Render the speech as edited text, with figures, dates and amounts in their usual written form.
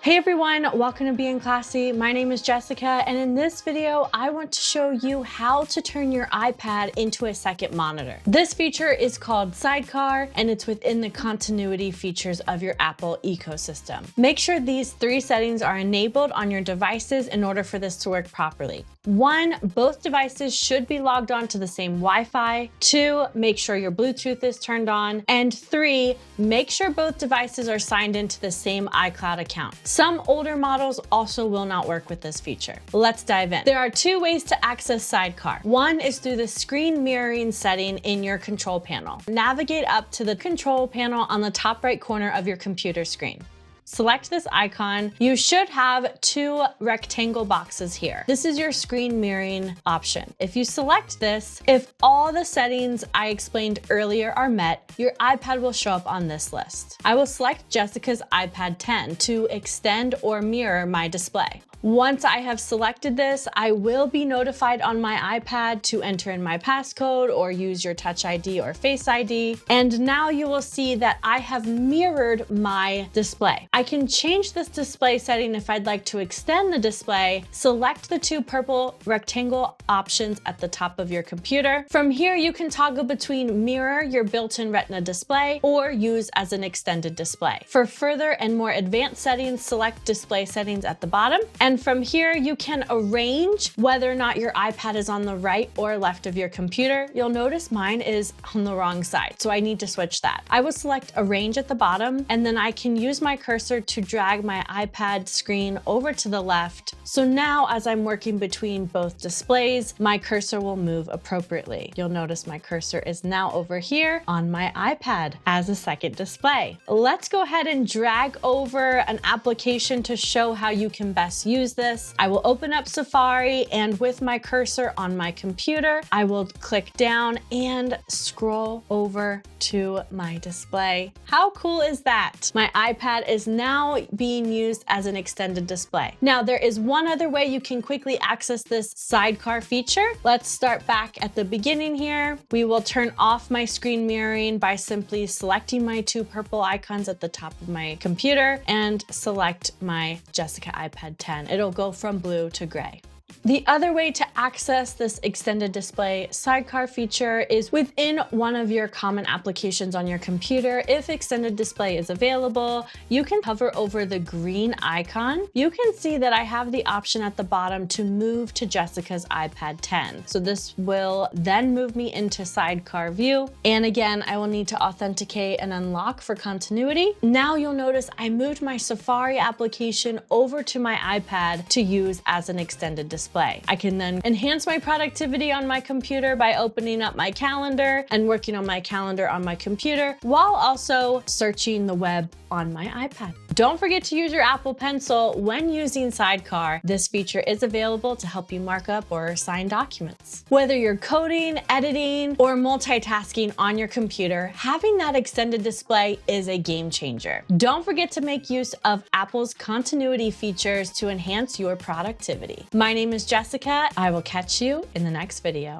Hey everyone, welcome to Being Classy. My name is Jessica, and in this video, I want to show you how to turn your iPad into a second monitor. This feature is called Sidecar, and it's within the continuity features of your Apple ecosystem. Make sure these three settings are enabled on your devices in order for this to work properly. 1, both devices should be logged on to the same Wi-Fi. 2, make sure your Bluetooth is turned on. And 3, make sure both devices are signed into the same iCloud account. Some older models also will not work with this feature. Let's dive in. There are 2 ways to access Sidecar. 1 is through the screen mirroring setting in your control panel. Navigate up to the control panel on the top right corner of your computer screen. Select this icon. You should have 2 rectangle boxes here. This is your screen mirroring option. If you select this, if all the settings I explained earlier are met, your iPad will show up on this list. I will select Jessica's iPad 10 to extend or mirror my display. Once I have selected this, I will be notified on my iPad to enter in my passcode or use your Touch ID or Face ID. And now you will see that I have mirrored my display. I can change this display setting if I'd like to extend the display. Select the 2 purple rectangle options at the top of your computer. From here, you can toggle between mirror your built-in Retina display or use as an extended display. For further and more advanced settings, select display settings at the bottom. And from here, you can arrange whether or not your iPad is on the right or left of your computer. You'll notice mine is on the wrong side, so I need to switch that. I will select arrange at the bottom, and then I can use my cursor to drag my iPad screen over to the left. So now as I'm working between both displays, my cursor will move appropriately. You'll notice my cursor is now over here on my iPad as a second display. Let's go ahead and drag over an application to show how you can best use this. I will open up Safari, and with my cursor on my computer, I will click down and scroll over to my display. How cool is that? My iPad is now being used as an extended display. Now, there is one other way you can quickly access this Sidecar feature. Let's start back at the beginning here. We will turn off my screen mirroring by simply selecting my 2 purple icons at the top of my computer and select my Jessica iPad 10. It'll go from blue to gray. The other way to access this extended display Sidecar feature is within one of your common applications on your computer. If extended display is available, you can hover over the green icon. You can see that I have the option at the bottom to move to Jessica's iPad 10. So this will then move me into Sidecar view. And again, I will need to authenticate and unlock for continuity. Now you'll notice I moved my Safari application over to my iPad to use as an extended display. I can then enhance my productivity on my computer by opening up my calendar and working on my calendar on my computer while also searching the web on my iPad. Don't forget to use your Apple Pencil when using Sidecar. This feature is available to help you mark up or sign documents. Whether you're coding, editing, or multitasking on your computer, having that extended display is a game changer. Don't forget to make use of Apple's continuity features to enhance your productivity. My name is Jessica. I will catch you in the next video.